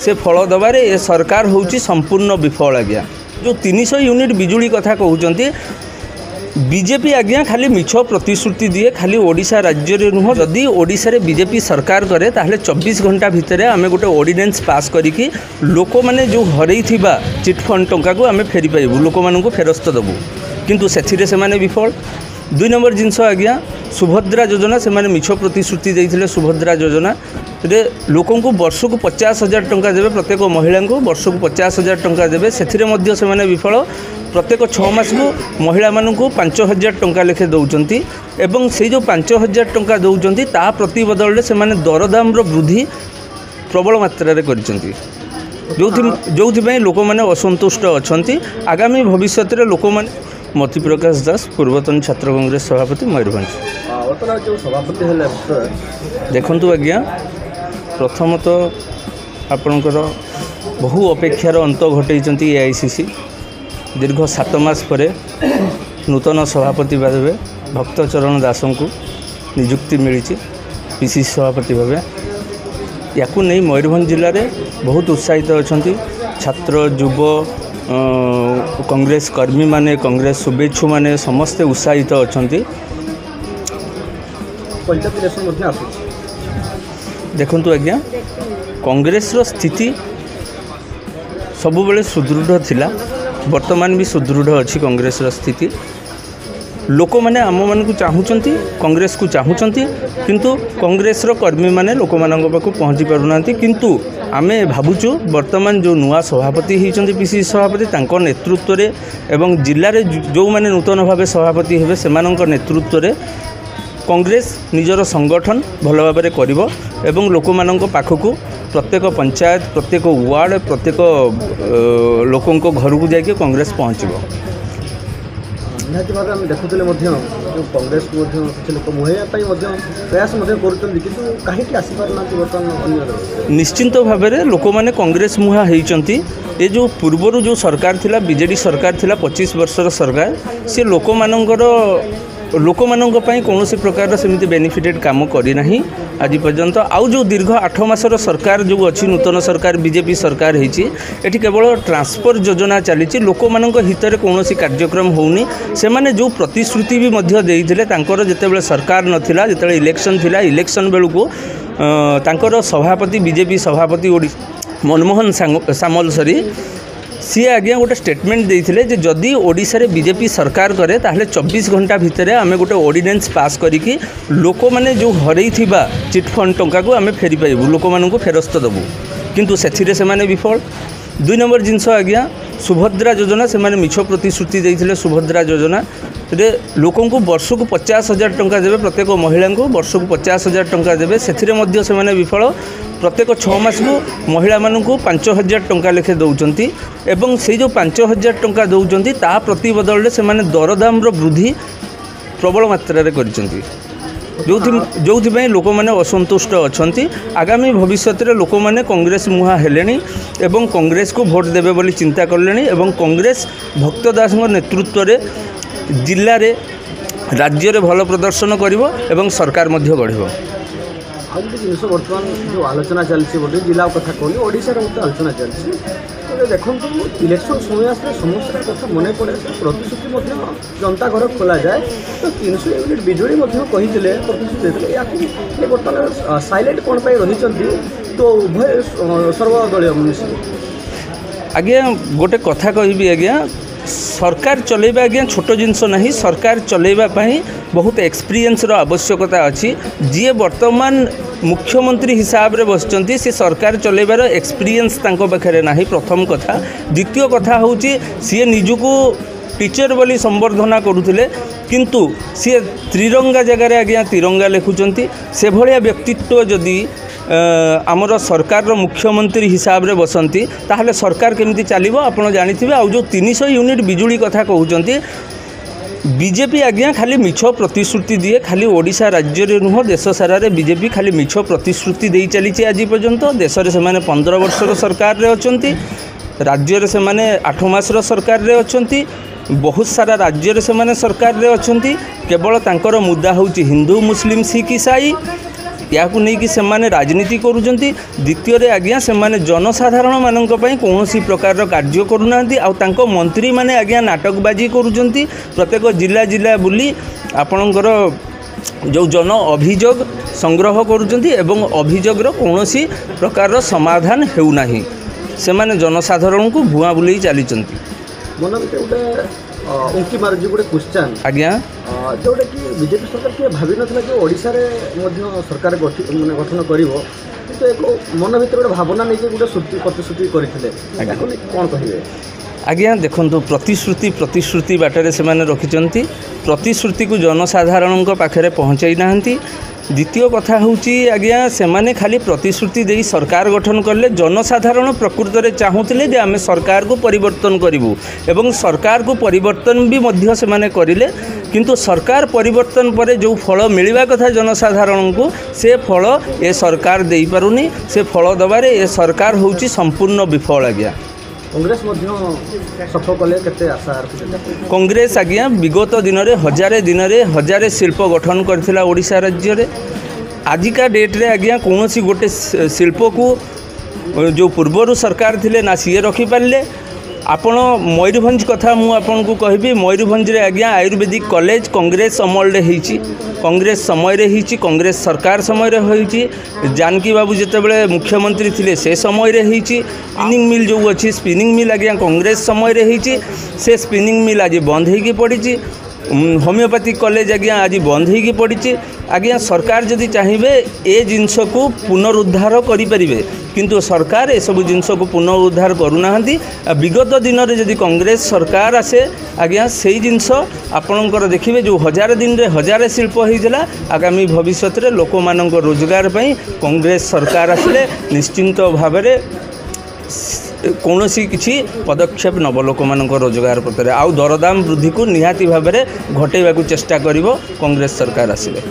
से फल दबारे ए सरकार होउची संपूर्ण विफल आज्ञा। जो 300 यूनिट बिजुली कथा कहते बीजेपी आज्ञा खाली मिछ प्रतिश्रुति दिए खाली ओडिशा राज्य रे नुह। जदि ओडिशा रे बीजेपी सरकार करे ताहले 24 घंटा भितर आमे गोटे ऑर्डिनेंस पास करिकी लोक माने जो हरई थिबा चिटफंड टंका को आमे फेरी पाइबू, लोक मानू फेरस्त देबू, किंतु सेथिरे से माने विफल। 2 नंबर जिनस आज्ञा सुभद्रा योजना से माने मिछ प्रतिश्रुति देइथिले। सुभद्रा योजना रे लोकन को वर्ष को 50,000 टंका देवे, प्रत्येक महिला को वर्ष को 50,000 टंका देवे, सेथिरे मध्य से माने विफल। प्रत्येक 6 मास को महिला मानू 5,000 टंका लेखे दौरान एवं से जो 5,000 टंका दौरान ता प्रति बदल से माने दरदाम वृद्धि प्रबल मात्रा रे करिसेंती, जो लोक मैंने असंतुष्ट अच्छा। आगामी भविष्य में लोक मैंने मति प्रकाश दास पूर्वतन छात्र कांग्रेस सभापति मयूरभंज देखु आज्ञा। प्रथमतः आपणकर बहु अपेक्षार अंत घटई एआईसीसी दीर्घ 7 मास पर नूतन सभापति भावे भक्तचरण दास को नियुक्ति मिली पीसीसी सभापति भाव। या नहीं मयूरभंज जिले में बहुत उत्साहित अच्छा छात्र युव कांग्रेस कर्मी माने कांग्रेस शुभेच्छु माने समस्ते उत्साहित अच्छा। देखु आज्ञा कांग्रेस रो स्थिति सबु बेले सुदृढ़ थिला, वर्तमान भी सुदृढ़ अच्छी कांग्रेस रो स्थिति। लोक मैंने आम मान को चाहूँगी कांग्रेस को चाहूँगी, किंतु कांग्रेस रो कर्मी माने लोक मान पाखु पहुँची पारुना, किंतु आमे भावुचु वर्तमान जो नुआ सभापति होती पीसीसी सभापति तांको नेतृत्व रे एवं जिले में जो माने नूतन भाव सभापति हेबे सेमानंक नेतृत्व रे कांग्रेस निजर संगठन भल भाव में करिवो एवं लोक मानंक पाखकु प्रत्येक पंचायत प्रत्येक वार्ड प्रत्येक लोकों घर को जाके कांग्रेस पहुँचो। निहती भाव आम देखुले जो कांग्रेस को किसी लोक मुहैया प्रयास कहीं आसीपारना बर्तमान निश्चिंत भाव में लोक मैंने कांग्रेस मुहा होती। ये जो पूर्वर जो सरकार थिला बीजेडी सरकार थिला 25 वर्षर सरकार सी लोक मानकर कौन प्रकार सेमती बेनिफिटेड काम करना आज पर्यंत। आउ जो दीर्घ 8 मासर सरकार जो अच्छी नूतन सरकार बीजेपी सरकार होती केवल ट्रांसफर योजना चली लोक मान हित में कौन कार्यक्रम होनी। से माने जो प्रतिश्रुति भी देते जितेबाला सरकार नथिला जिते इलेक्शन थिला इलेक्शन बेलू को तांकर सभापति बीजेपी सभापति मनमोहन सामलसरी सी आज्ञा गोटे स्टेटमेंट देते जे जदि ओडिशा रे बीजेपी सरकार करे ताहले 24 घंटा भितर आमे गोटे ऑर्डिनेंस पास करिकी लोक माने जो हरई थिबा चिटफंड टंका को आमे फेरी पाइबू, लोक मानू फेरस्त देबू, किंतु सेथिरे से माने विफल। 2 नंबर जिनस आज्ञा सुभद्रा योजना से माने मिछ प्रतिश्रुति देइथिले। सुभद्रा योजना रे लोकन को वर्ष को 50,000 टंका देवे, प्रत्येक महिला को वर्ष को 50,000 टंका देवे, सेथिरे मध्य से माने विफल। प्रत्येक 6 मास को महिला मानू 5,000 टंका लेखे दौरान एवं से जो 5,000 टंका दौरान ता प्रति बदल से माने दरदाम वृद्धि प्रबल मात्रा रे करिसेंती, जो लोक मैंने असंतुष्ट अच्छा। आगामी भविष्य में लोक मैंने कांग्रेस मुहा हेलेनी एवं कांग्रेस को भोट देवे बोली चिंता करलेनी एवं कांग्रेस भक्त दास नेतृत्व रे जिले रे राज्य रे भल प्रदर्शन करिवो एवं सरकार मध्य गढ़िबो। जिनस बर्तमान जो आलोचना चलती बोले जिला कथा कहनी ओडिशा रे आलोचना चलती देखो इलेक्शन समय आसले समस्त कथा मन पड़े प्रतिश्रुति जनता घर खोल जाए तो 300 यूनिट बिजुली कही प्रतिश्रुति देते या बर्तमान साइलेंट कौन रही तो उभय सर्वदलीय मिश्र। आज्ञा गोटे कथा कहबी आज्ञा सरकार चलेबा आज्ञा छोट जिनस नहीं, सरकार चलेबा पाई बहुत एक्सपीरियंस रो आवश्यकता अच्छी। जी वर्तमान मुख्यमंत्री हिसाब रे बसचंती से सरकार चलेबार एक्सपीरियंस तांको पाखरे नाही, प्रथम कथा। द्वितीय कथा होची सी निजुको टीचर बोली संबर्धना करुथिले किंतु सी त्रिरंगा जगार आज्ञा तिरंगा लिखुचंती। से भलिया व्यक्तित्व जदि आमर सरकार रो मुख्यमंत्री हिसाब रे बसंती ताहले सरकार केमिति चलिबो आपण जानिथिबे। आ जो 300 यूनिट बिजुली कथा कहउचंती बीजेपी आज्ञा खाली मिछ प्रतिश्रुति दिए, खाली ओडिशा राज्य रे नुह देश सारा रे बीजेपी खाली मिछ प्रतिश्रुति दे चली आज पर्यंत। देश रे से माने 15 वर्षर सरकार रे अछंती, राज्य रे से माने 8 मासर सरकार रे अछंती, बहुत सारा राज्य रे से माने सरकार रे अछंती। केवल तांकर मुद्दा होची हिंदू मुस्लिम सिख ईसाई या नहीं से राजनीति करुँच द्वितीय आज्ञा से जनसाधारण मान कौन प्रकार कार्य करूना आउ मंत्री मैंने आज्ञा नाटकबाजी करुँच प्रत्येक जिला जिला बुली आपणकर जो जन अभियोग संग्रह करुँच एवं अभियोगर कौन प्रकार समाधान होना से जनसाधारण को भुआ बुले चली मन गोटे उंकी मार्जी गोटे क्वेश्चन आज्ञा जोटा कि बीजेपी सरकार किए भावी नथिला कि ओडिशा रे मध्य सरकार गठन करिवो किंतु एक मन भीतर गोटे भावना नहीं गोटे श्रुति प्रतिश्रुति करथिले कौन कहिबे आज्ञा देखो प्रतिश्रुति बाटर से रखिंट प्रतिश्रुति को जनसाधारण पाखे पहुँचाई ना द्वितीय कथा हूँ आज्ञा से खाली प्रतिश्रुति दे सरकार गठन कले जनसाधारण प्रकृत में चाहूले जे आम सरकार को परिवर्तन करूँ एवं सरकार को परिवर्तन भी मध्य से करें किंतु सरकार परिवर्तन पर जो फल मिलवा कथा जनसाधारण को से फल ए सरकार दे पारुनी से फल दबारे ए सरकार हूँ संपूर्ण विफल आज्ञा कांग्रेस सफल कले केते आशा कांग्रेस आज्ञा विगत दिन में हजारे शिल्प गठन करथिला ओडिशा राज्य रे आजिका डेट रे आज्ञा कौन गोटे शिल्प को जो पूर्वर सरकार थिले ना सी रखी पारे आपण मयूरभंज कथा मु आपन को कहबी मयूरभंज रे आज्ञा आयुर्वेदिक कॉलेज कांग्रेस अमल रे हेची कांग्रेस समय रे हेची कांग्रेस सरकार समय रे होईची जानकी बाबू जेतेबेले मुख्यमंत्री थिले से समय रे हेची स्पिनिंग मिल जो अच्छी स्पिनिंग मिल आज्ञा कांग्रेस समय रे हेची से स्पिनिंग मिल आज बंद होगी पड़ी होमियोपैथिक कॉलेज आज्ञा आज बंद होगी पड़ी आज्ञा सरकार जदि चाहिए ए जिनस को पुनरुद्धार करें किंतु सरकार ए सब जिनस को पुनरुद्धार करूना विगत दिन में जदि कांग्रेस सरकार आसे आज्ञा से जिनस आपणकर देखिए जो हजार दिन रे हजारे शिल्प होता आगामी भविष्य में लोक मान रोजगार पर कांग्रेस सरकार आसिले निश्चिंत भाव कौन किसी पदक्षेप नब लोक मान रोजगार पत्र आउ दरदाम वृद्धि को निहाती भाव में घटेवा चेष्टा करिवो कांग्रेस सरकार आसिले।